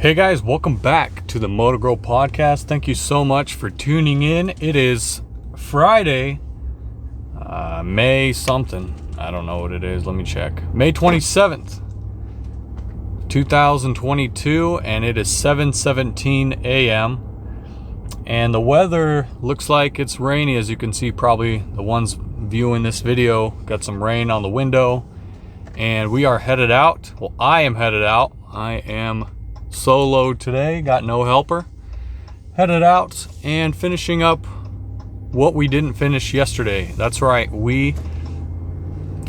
Hey guys, welcome back to the Motor Grow Podcast. Thank you so much for tuning in. It is Friday, May something. I don't know what it is. Let me check. May 27th, 2022, and it is 7:17 a.m. And the weather looks like it's rainy. As you can see, probably the ones viewing this video got some rain on the window. And we are headed out. Well, I am headed out. I am solo today, got no helper. Headed out and finishing up what we didn't finish yesterday. That's right,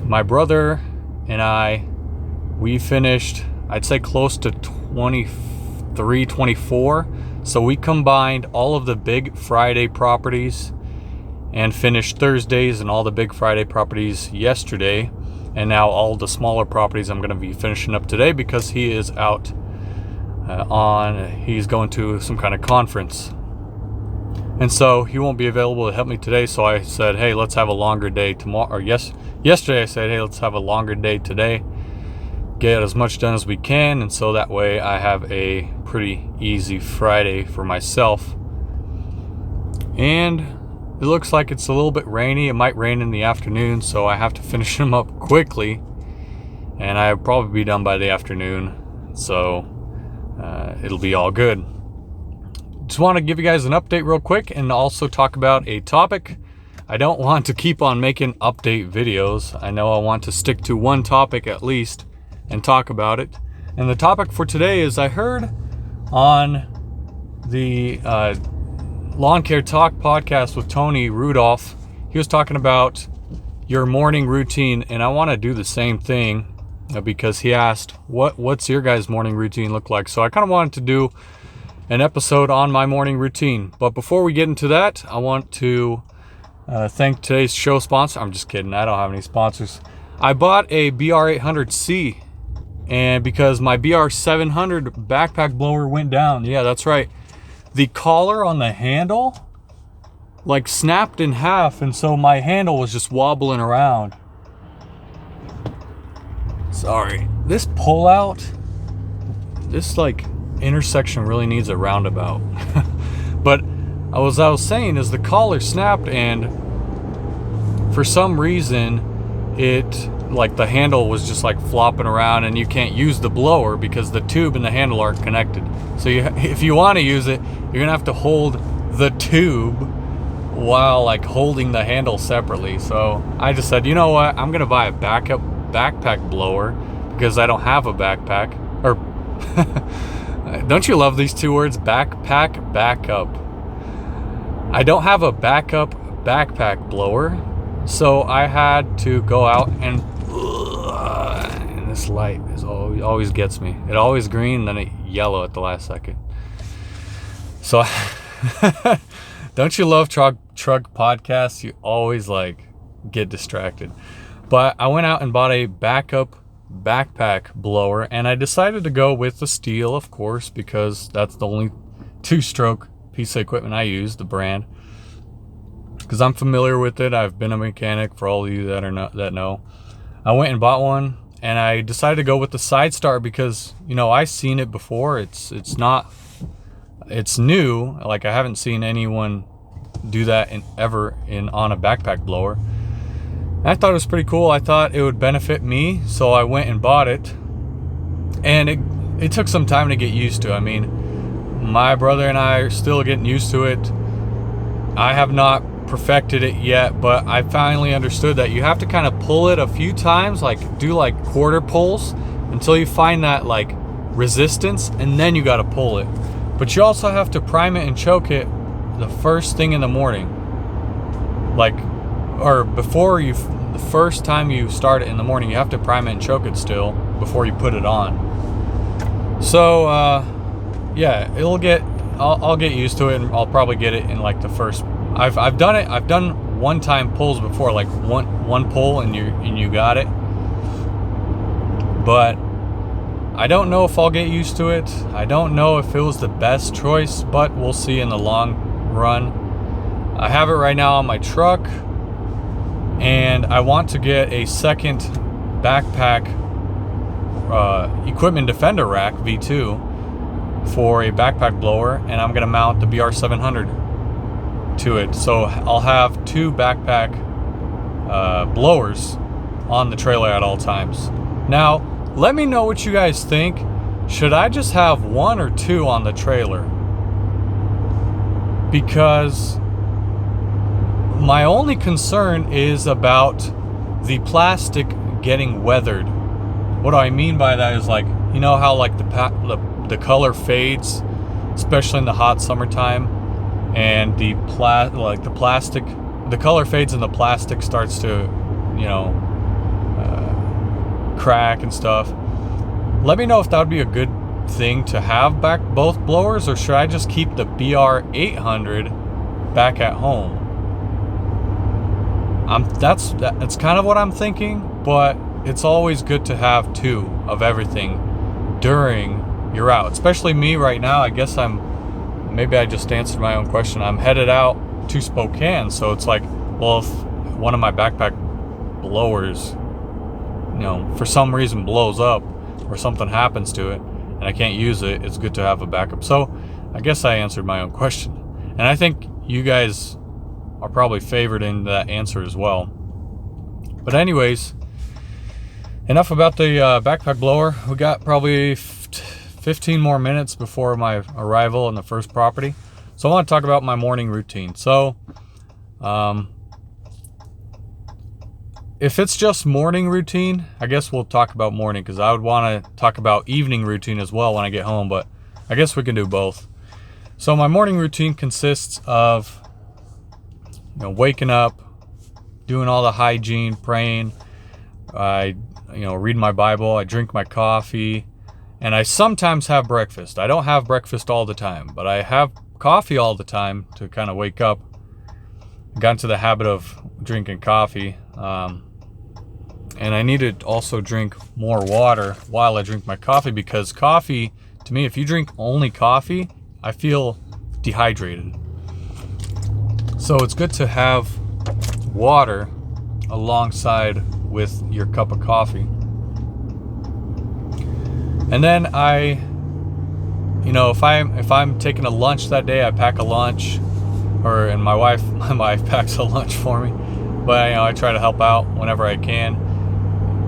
my brother and we finished, I'd say close to 23, 24. So we combined all of the big Friday properties and finished Thursdays and all the big Friday properties yesterday. And now all the smaller properties I'm gonna be finishing up today because he is out he's going to some kind of conference, and so he won't be available to help me today. So I said, hey, let's have a longer day tomorrow. Or yesterday I said, hey, let's have a longer day today, get as much done as we can, and so that way I have a pretty easy Friday for myself. And it looks like it's a little bit rainy. It might rain in the afternoon, so I have to finish them up quickly, and I'll probably be done by the afternoon, so it'll be all good. Just want to give you guys an update real quick and also talk about a topic. I don't want to keep on making update videos. I know I want to stick to one topic at least and talk about it. And the topic for today is, I heard on the Lawn Care Talk podcast with Tony Rudolph, he was talking about your morning routine, and I want to do the same thing. Because he asked, what's your guys' morning routine look like? So I kind of wanted to do an episode on my morning routine. But before we get into that, I want to thank today's show sponsor. I'm just kidding. I don't have any sponsors. I bought a BR800C, and because my BR700 backpack blower went down. Yeah, that's right. The collar on the handle like snapped in half, and so my handle was just wobbling around. Sorry, this pullout, this like intersection really needs a roundabout. But I was saying is the collar snapped, and for some reason it like the handle was just like flopping around, and you can't use the blower because the tube and the handle aren't connected. So if you want to use it, you're gonna have to hold the tube while like holding the handle separately. So I just said, you know what, I'm gonna buy a backpack blower because I don't have a backpack. Or don't you love these two words, backpack, backup? I don't have a backup backpack blower, so I had to go out and this light is always gets me. It always green, then it yellow at the last second. So don't you love truck podcasts? You always like get distracted. But I went out and bought a backup backpack blower, and I decided to go with the Steel, of course, because that's the only two-stroke piece of equipment I use, the brand. Because I'm familiar with it. I've been a mechanic, for all of you that know. I went and bought one, and I decided to go with the Side Start because, you know, I've seen it before. It's new. Like, I haven't seen anyone do that on a backpack blower. I thought it was pretty cool. I thought it would benefit me, so I went and bought it. And it took some time to get used to. I mean, my brother and I are still getting used to it. I have not perfected it yet, but I finally understood that you have to kind of pull it a few times, like do like quarter pulls until you find that like resistance, and then you got to pull it. But you also have to prime it and choke it the first thing in the morning. The first time you start it in the morning, you have to prime it and choke it still before you put it on. So yeah, I'll get used to it, and I'll probably get it in like the first. I've done it. I've done one-time pulls before, like one pull and you got it. But I don't know if I'll get used to it. I don't know if it was the best choice, but we'll see in the long run. I have it right now on my truck. And I want to get a second backpack equipment defender rack V2 for a backpack blower, and I'm gonna mount the BR700 to it. So I'll have 2 backpack blowers on the trailer at all times. Now, let me know what you guys think. Should I just have 1 or 2 on the trailer? Because my only concern is about the plastic getting weathered. What do I mean by that is, like, you know how like the color fades, especially in the hot summertime, and the color fades and the plastic starts to, crack and stuff. Let me know if that would be a good thing to have back both blowers, or should I just keep the BR800 back at home? That's kind of what I'm thinking, but it's always good to have 2 of everything during your route. Especially me right now. I guess maybe I just answered my own question. I'm headed out to Spokane, so it's like, well, if one of my backpack blowers, for some reason blows up or something happens to it and I can't use it, it's good to have a backup. So I guess I answered my own question, and I think you guys are probably favored in that answer as well. But anyways, enough about the backpack blower. We got probably 15 more minutes before my arrival in the first property. So I want to talk about my morning routine. So if it's just morning routine, I guess we'll talk about morning, because I would want to talk about evening routine as well when I get home, but I guess we can do both. So my morning routine consists of waking up, doing all the hygiene, praying, I read my Bible, I drink my coffee, and I sometimes have breakfast. I don't have breakfast all the time, but I have coffee all the time to kind of wake up. I got into the habit of drinking coffee, and I need to also drink more water while I drink my coffee, because coffee, to me, if you drink only coffee, I feel dehydrated. So it's good to have water alongside with your cup of coffee. And then if I'm taking a lunch that day, I pack a lunch, and my wife packs a lunch for me. But I try to help out whenever I can.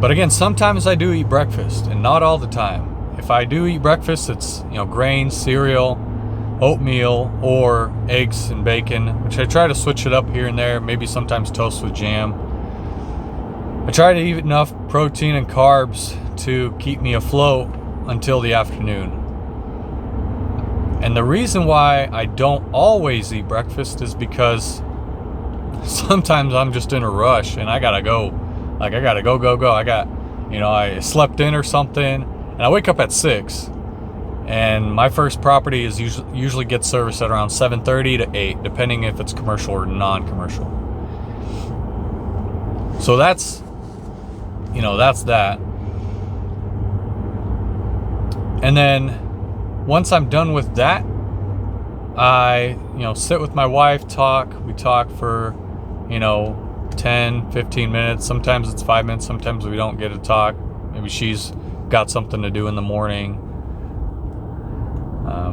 But again, sometimes I do eat breakfast, and not all the time. If I do eat breakfast, it's grains, cereal, oatmeal, or eggs and bacon, which I try to switch it up here and there, maybe sometimes toast with jam. I try to eat enough protein and carbs to keep me afloat until the afternoon. And the reason why I don't always eat breakfast is because sometimes I'm just in a rush and I gotta go. Like, I gotta go. I slept in or something, and I wake up at 6. And my first property is usually gets service at around 7:30 to 8, depending if it's commercial or non-commercial. So that's that. And then once I'm done with that, I sit with my wife, we talk for 10, 15 minutes. Sometimes it's 5 minutes, sometimes we don't get to talk. Maybe she's got something to do in the morning.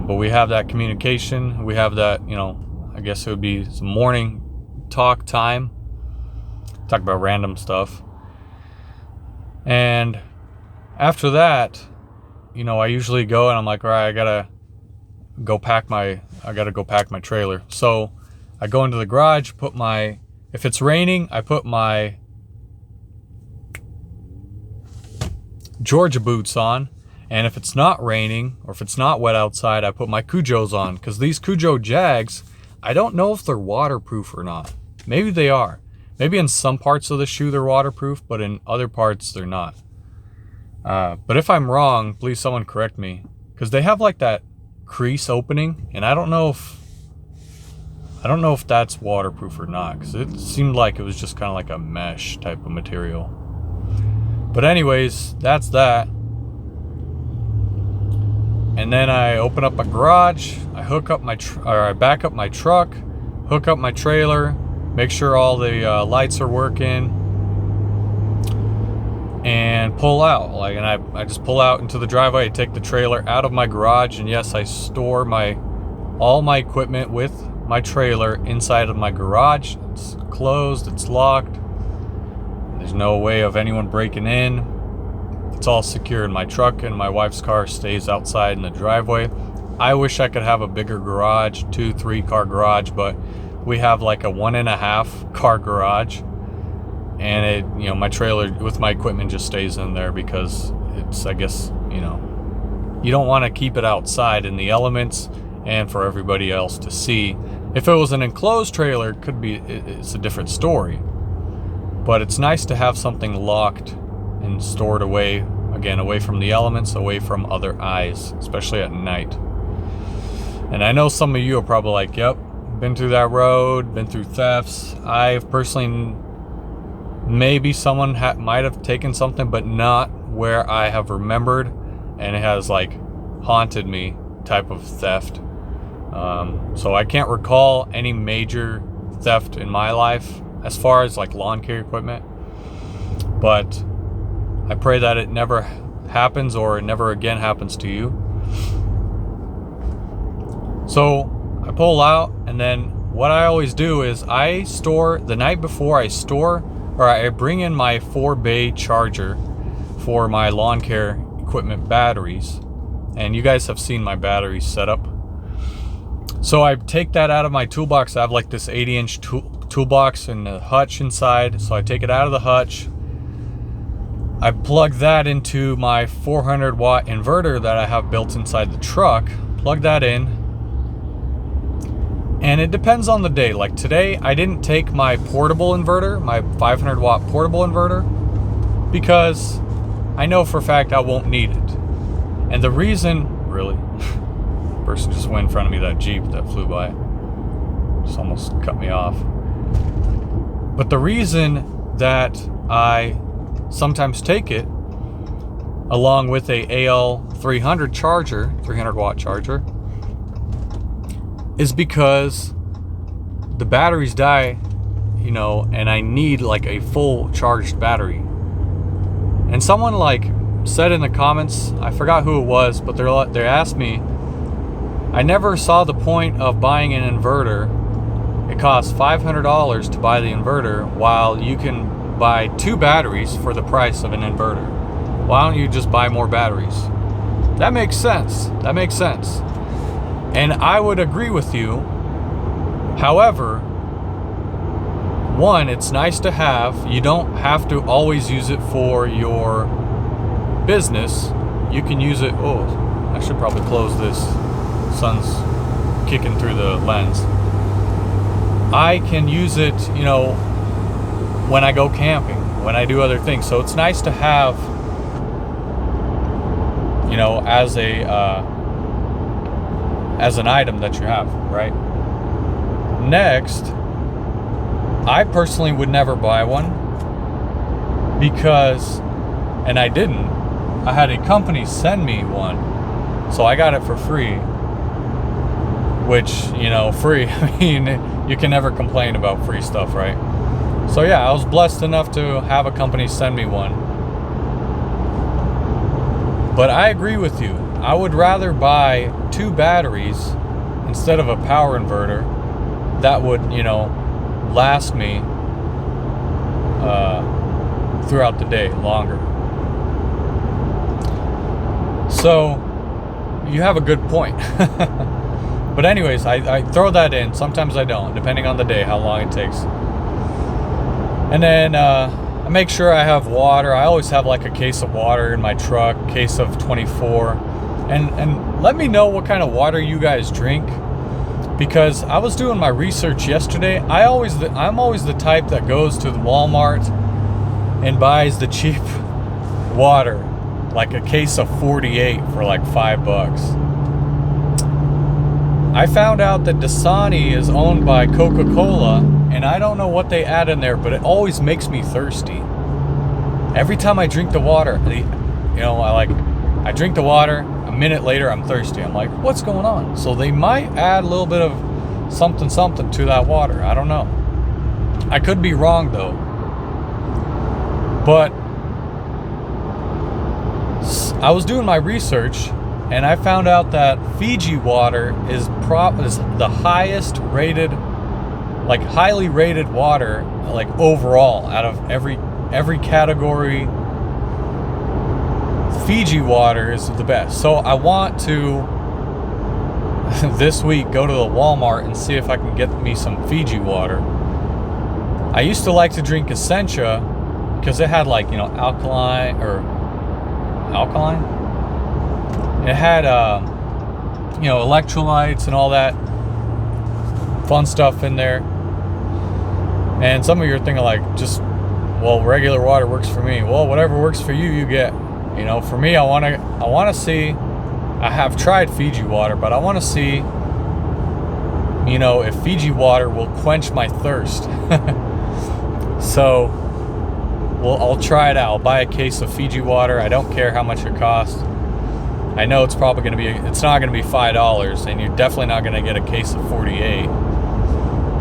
But we have that communication. We have that, I guess it would be some morning talk time. Talk about random stuff. And after that, I usually go and I'm like, all right, I gotta go pack my trailer. So I go into the garage, if it's raining, I put my Georgia boots on. And if it's not raining, or if it's not wet outside, I put my Cujos on. Because these Cujo Jags, I don't know if they're waterproof or not. Maybe they are. Maybe in some parts of the shoe they're waterproof, but in other parts they're not. But if I'm wrong, please someone correct me. Because they have like that crease opening, and I don't know if that's waterproof or not. Because it seemed like it was just kind of like a mesh type of material. But anyways, that's that. And then I open up my garage, I hook up I back up my truck, hook up my trailer, make sure all the lights are working, and pull out. Like, and I just pull out into the driveway, I take the trailer out of my garage, and yes, I store all my equipment with my trailer inside of my garage. It's closed, it's locked. There's no way of anyone breaking in. It's all secure in my truck, and my wife's car stays outside in the driveway. I wish I could have a bigger garage, 2-3 car garage, but we have like a 1.5 car garage, and it, you know, my trailer with my equipment just stays in there because it's, I guess, you know, you don't want to keep it outside in the elements and for everybody else to see. If it was an enclosed trailer, it's a different story. But it's nice to have something locked and stored away, again, away from the elements, away from other eyes, especially at night. And I know some of you are probably like, yep, been through that road, been through thefts. I've personally, maybe someone might have taken something, but not where I have remembered, and it has like haunted me type of theft. So I can't recall any major theft in my life as far as like lawn care equipment, but I pray that it never happens, or it never again happens to you. So I pull out, and then what I always do is I store the night before. I bring in my 4-bay charger for my lawn care equipment batteries, and you guys have seen my batteries set up. So I take that out of my toolbox. I have like this 80-inch toolbox and the hutch inside. So I take it out of the hutch. I plug that into my 400 watt inverter that I have built inside the truck. Plug that in. And it depends on the day. Like today, I didn't take my portable inverter, my 500 watt portable inverter, because I know for a fact I won't need it. And the reason, really, person just went in front of me, that Jeep that flew by. Just almost cut me off. But the reason that I sometimes take it along with a AL300 charger, 300 watt charger, is because the batteries die, you know, and I need like a full charged battery. And someone like said in the comments, I forgot who it was, but they asked me, I never saw the point of buying an inverter. It costs $500 to buy the inverter, while you can buy 2 batteries for the price of an inverter. Why don't you just buy more batteries? That makes sense. That makes sense. And I would agree with you. However, one, it's nice to have. You don't have to always use it for your business. You can use it. Oh, I should probably close this. Sun's kicking through the lens. I can use it, you know, when I go camping, when I do other things. So it's nice to have, you know, as an item that you have, right? Next, I personally would never buy one because, and I didn't, I had a company send me one, so I got it for free. Which, you know, free, I mean, you can never complain about free stuff, right? So yeah, I was blessed enough to have a company send me one. But I agree with you. I would rather buy 2 batteries instead of a power inverter that would, you know, last me throughout the day longer. So you have a good point. But anyways, I throw that in. Sometimes I don't, depending on the day, how long it takes. And then I make sure I have water. I always have like a case of water in my truck, case of 24. And let me know what kind of water you guys drink, because I was doing my research yesterday. I'm always the type that goes to the Walmart and buys the cheap water, like a case of 48 for like $5. I found out that Dasani is owned by Coca-Cola, and I don't know what they add in there, but it always makes me thirsty. Every time I drink the water, you know, I drink the water, a minute later I'm thirsty. I'm like, what's going on? So they might add a little bit of something to that water. I don't know. I could be wrong though. But I was doing my research, and I found out that Fiji water is the highest rated, like highly rated water, like overall out of every category. Fiji water is the best. So I want to this week go to the Walmart and see if I can get me some Fiji water. I used to like to drink Essentia because it had like, alkaline. It had electrolytes and all that fun stuff in there. And some of you are thinking like, just, well, regular water works for me. Well, whatever works for you, you get. For me, I want to see. I have tried Fiji water, but I want to see, if Fiji water will quench my thirst. So, I'll try it out. I'll buy a case of Fiji water. I don't care how much it costs. I know it's probably going to be. It's not going to be $5, and you're definitely not going to get a case of 48.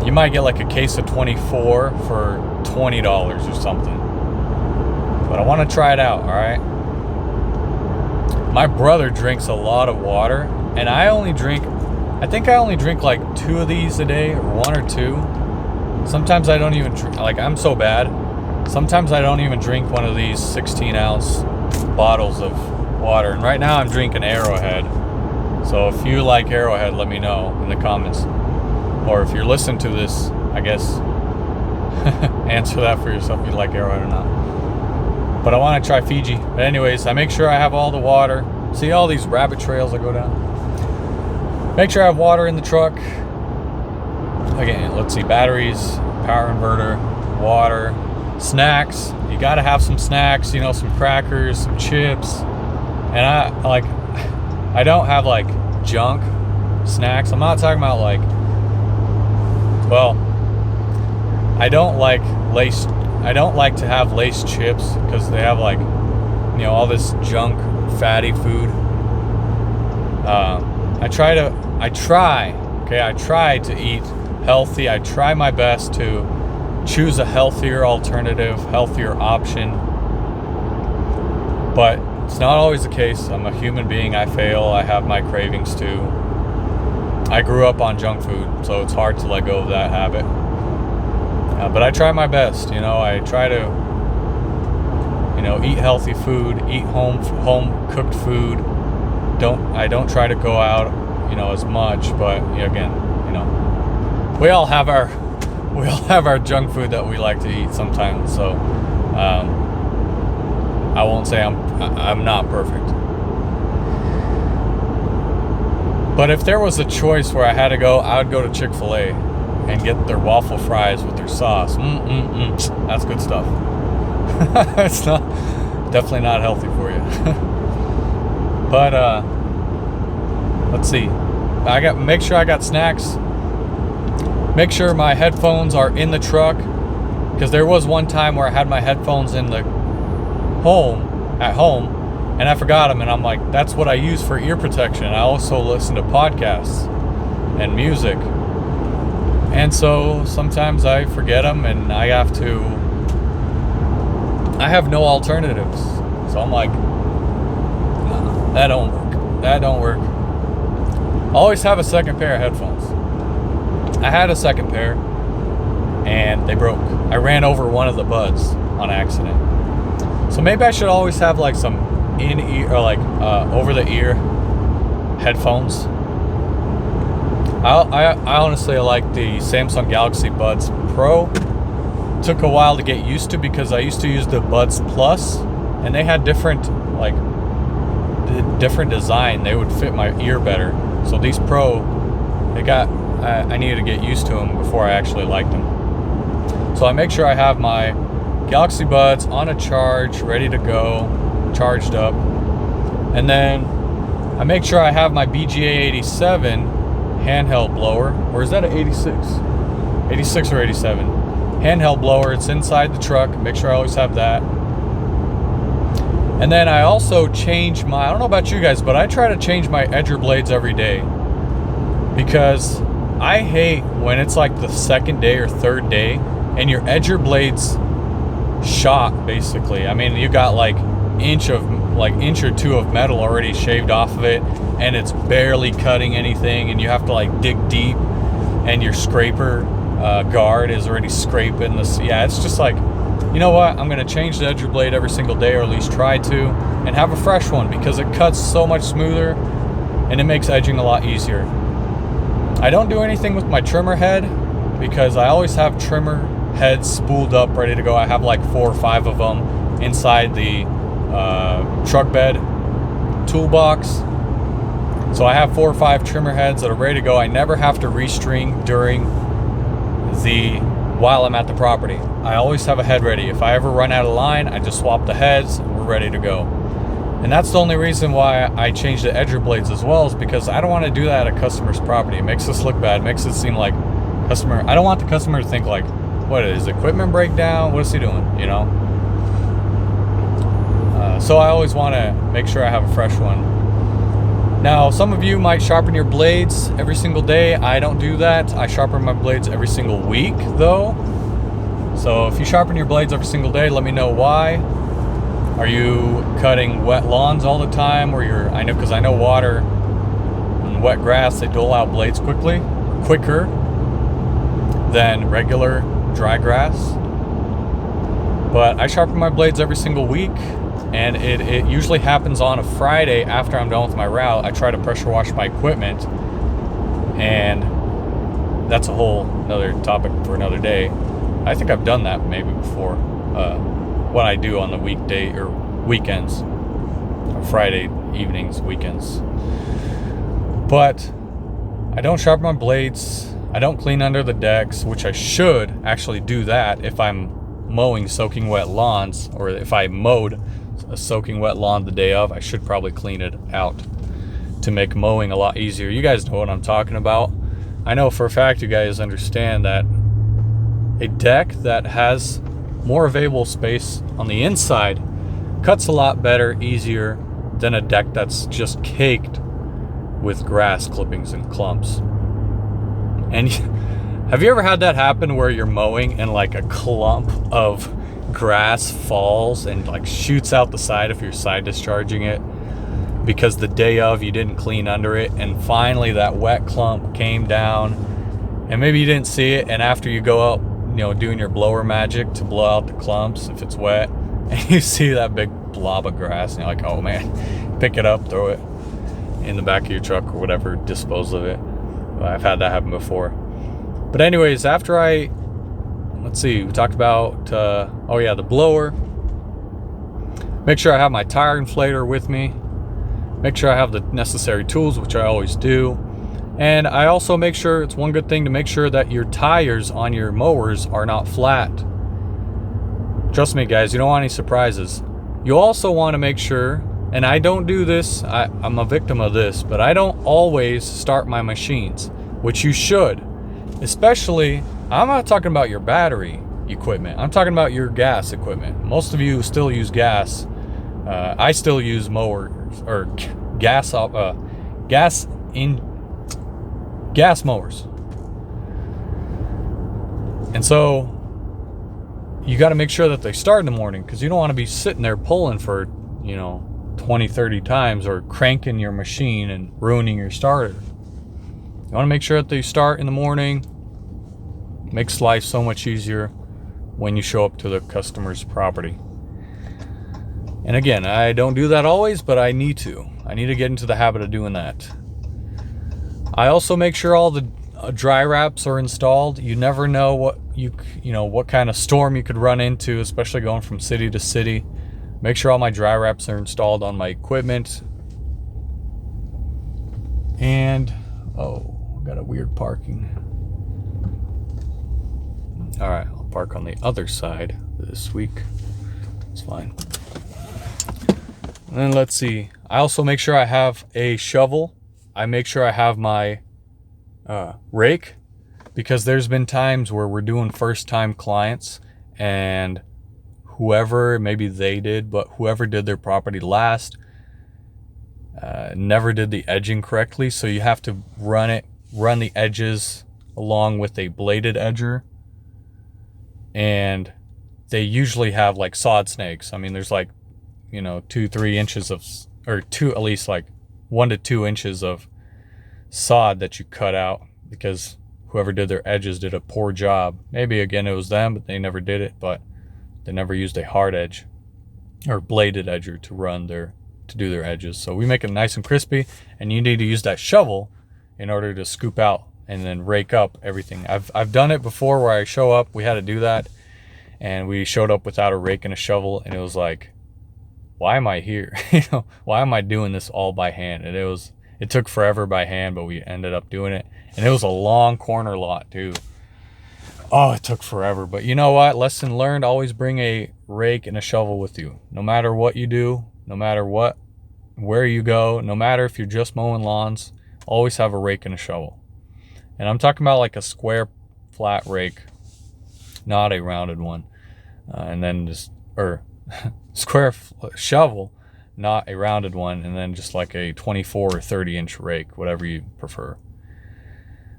You might get like a case of 24 for $20 or something. But I want to try it out. All right. My brother drinks a lot of water, and I think I only drink like 2 of these a day, or 1 or 2. Sometimes I don't even drink, like I'm so bad. Sometimes I don't even drink one of these 16-ounce bottles of water. And right now I'm drinking Arrowhead. So if you like Arrowhead, let me know in the comments. Or if you're listening to this, I guess, answer that for yourself if you like Arrowhead or not. But I want to try Fiji. But anyways, I make sure I have all the water. See all these rabbit trails I go down? Make sure I have water in the truck. Again, let's see, batteries, power inverter, water, snacks. You got to have some snacks, some crackers, some chips. And I don't have like junk snacks. I'm not talking about like, I don't like to have Lay's chips because they have like, all this junk, fatty food. I try to eat healthy. I try my best to choose a healthier alternative, healthier option. But it's not always the case. I'm a human being. I fail. I have my cravings too. I grew up on junk food, so it's hard to let go of that habit. But I try my best. I try to, eat healthy food, eat home cooked food. I don't try to go out, as much. But again, we all have our junk food that we like to eat sometimes. So I won't say I'm not perfect. But if there was a choice where I had to go, I would go to Chick-fil-A and get their waffle fries with their sauce. That's good stuff. It's definitely not healthy for you. But let's see. Make sure I got snacks. Make sure my headphones are in the truck, because there was one time where I had my headphones at home, and I forgot them, and I'm like, that's what I use for ear protection. I also listen to podcasts and music. And so sometimes I forget them, and I have no alternatives. So I'm like, nah, that don't work. I always have a second pair of headphones. I had a second pair, and they broke. I ran over one of the buds on accident. So maybe I should always have like some in-ear or like over-the-ear headphones. I honestly like the Samsung Galaxy Buds Pro. Took a while to get used to because I used to use the Buds Plus, and they had different design. They would fit my ear better. So these Pro, I needed to get used to them before I actually liked them. So I make sure I have my Galaxy Buds on a charge, ready to go, charged up. And then I make sure I have my BGA 87 handheld blower. Or is that an 86? 86 or 87. Handheld blower. It's inside the truck. Make sure I always have that. And then I also change I don't know about you guys, but I try to change my edger blades every day. Because I hate when it's like the second day or third day and your edger blades shot, basically. I mean, you got like inch of like inch or two of metal already shaved off of it, and it's barely cutting anything, and you have to like dig deep, and your scraper guard is already scraping this. Yeah, it's just like, you know what, I'm going to change the edger blade every single day, or at least try to, and have a fresh one, because it cuts so much smoother and it makes edging a lot easier. I don't do anything with my trimmer head, because I always have trimmer heads spooled up ready to go. I have like 4 or 5 of them inside the truck bed toolbox. So I have 4 or 5 trimmer heads that are ready to go. I never have to restring while I'm at the property. I always have a head ready. If I ever run out of line, I just swap the heads and we're ready to go. And that's the only reason why I changed the edger blades as well, is because I don't want to do that at a customer's property. It makes us look bad. It makes it seem like I don't want the customer to think like, what is equipment breakdown? What is he doing? You know? So I always want to make sure I have a fresh one. Now, some of you might sharpen your blades every single day. I don't do that. I sharpen my blades every single week, though. So if you sharpen your blades every single day, let me know why. Are you cutting wet lawns all the time, or I know, because I know water and wet grass, they dole out blades quicker than regular dry grass. But I sharpen my blades every single week, and it usually happens on a Friday after I'm done with my route. I try to pressure wash my equipment, and that's a whole another topic for another day. I think I've done that maybe before, what I do on the weekday or weekends, or Friday evenings, weekends. But I don't sharpen my blades. I don't clean under the decks, which I should actually do that if I'm mowing soaking wet lawns, or if I mowed a soaking wet lawn the day of. I should probably clean it out to make mowing a lot easier. You guys know what I'm talking about. I know for a fact you guys understand that a deck that has more available space on the inside cuts a lot better, easier than a deck that's just caked with grass clippings and clumps. And have you ever had that happen where you're mowing and like a clump of grass falls and like shoots out the side if you're side discharging it because the day of you didn't clean under it, and finally that wet clump came down and maybe you didn't see it, and after you go out, you know, doing your blower magic to blow out the clumps if it's wet, and you see that big blob of grass and you're like, oh man, pick it up, throw it in the back of your truck or whatever, dispose of it. I've had that happen before. But anyways, after let's see, we talked about the blower. Make sure I have my tire inflator with me. Make sure I have the necessary tools, which I always do. And I also make sure, it's one good thing to make sure that your tires on your mowers are not flat. Trust me guys, you don't want any surprises. You also want to make sure, and I don't do this, I'm a victim of this, but I don't always start my machines, which you should. Especially, I'm not talking about your battery equipment. I'm talking about your gas equipment. Most of you still use gas. I still use mowers or gas mowers. And so you got to make sure that they start in the morning, because you don't want to be sitting there pulling for, 20, 30 times, or cranking your machine and ruining your starter. You want to make sure that they start in the morning. Makes life so much easier when you show up to the customer's property. And again, I don't do that always, but I need to. I need to get into the habit of doing that. I also make sure all the dry wraps are installed. You never know what what kind of storm you could run into, especially going from city to city. Make sure all my dry wraps are installed on my equipment. And got a weird parking. All right, I'll park on the other side this week. It's fine. And then let's see. I also make sure I have a shovel. I make sure I have my rake, because there's been times where we're doing first-time clients, and whoever did their property last never did the edging correctly, so you have to run the edges along with a bladed edger, and they usually have like sod snakes. I mean, there's like 2-3 inches of, or at least like 1 to 2 inches of sod that you cut out, because whoever did their edges did a poor job. Maybe again it was them, but they never did it. But they never used a hard edge or bladed edger to do their edges. So we make it nice and crispy, and you need to use that shovel in order to scoop out and then rake up everything. I've done it before where I show up. We had to do that, and we showed up without a rake and a shovel, and it was like, why am I here? Why am I doing this all by hand? And it took forever by hand, but we ended up doing it, and it was a long corner lot too. Oh, it took forever. But you know what? Lesson learned: always bring a rake and a shovel with you, no matter what you do, no matter where you go, no matter if you're just mowing lawns. Always have a rake and a shovel. And I'm talking about like a square flat rake, not a rounded one. And then square shovel, not a rounded one. And then just like a 24 or 30 inch rake, whatever you prefer.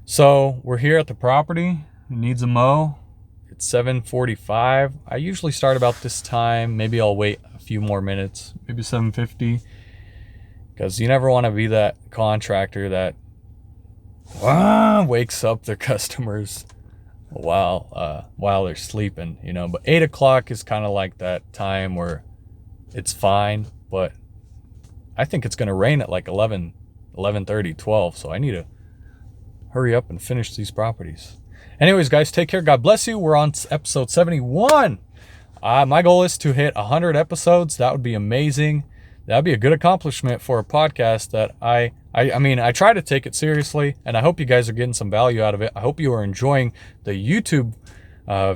So we're here at the property. It needs a mow. It's 7:45. I usually start about this time. Maybe I'll wait a few more minutes, maybe 7:50. Because you never want to be that contractor that wakes up their customers while they're sleeping, But 8 o'clock is kind of like that time where it's fine, but I think it's going to rain at like 11, 11:30, 12, so I need to hurry up and finish these properties. Anyways, guys, take care. God bless you. We're on episode 71. My goal is to hit 100 episodes. That would be amazing. That'd be a good accomplishment for a podcast that I try to take it seriously, and I hope you guys are getting some value out of it. I hope you are enjoying the YouTube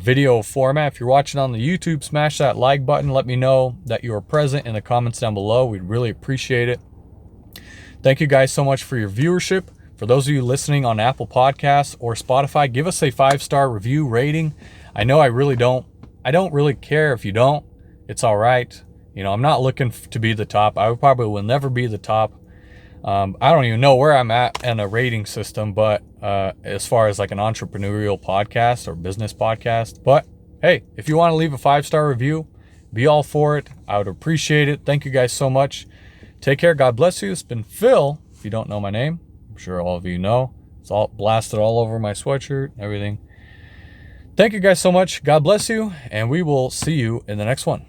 video format. If you're watching on the YouTube, smash that like button. Let me know that you are present in the comments down below. We'd really appreciate it. Thank you guys so much for your viewership. For those of you listening on Apple Podcasts or Spotify, give us a 5-star review rating. I know I don't really care if you don't. It's all right. I'm not looking to be the top. I probably will never be the top. I don't even know where I'm at in a rating system, but as far as like an entrepreneurial podcast or business podcast. But hey, if you want to leave a 5-star review, be all for it. I would appreciate it. Thank you guys so much. Take care. God bless you. It's been Phil. If you don't know my name, I'm sure all of you know. It's all blasted all over my sweatshirt, everything. Thank you guys so much. God bless you, and we will see you in the next one.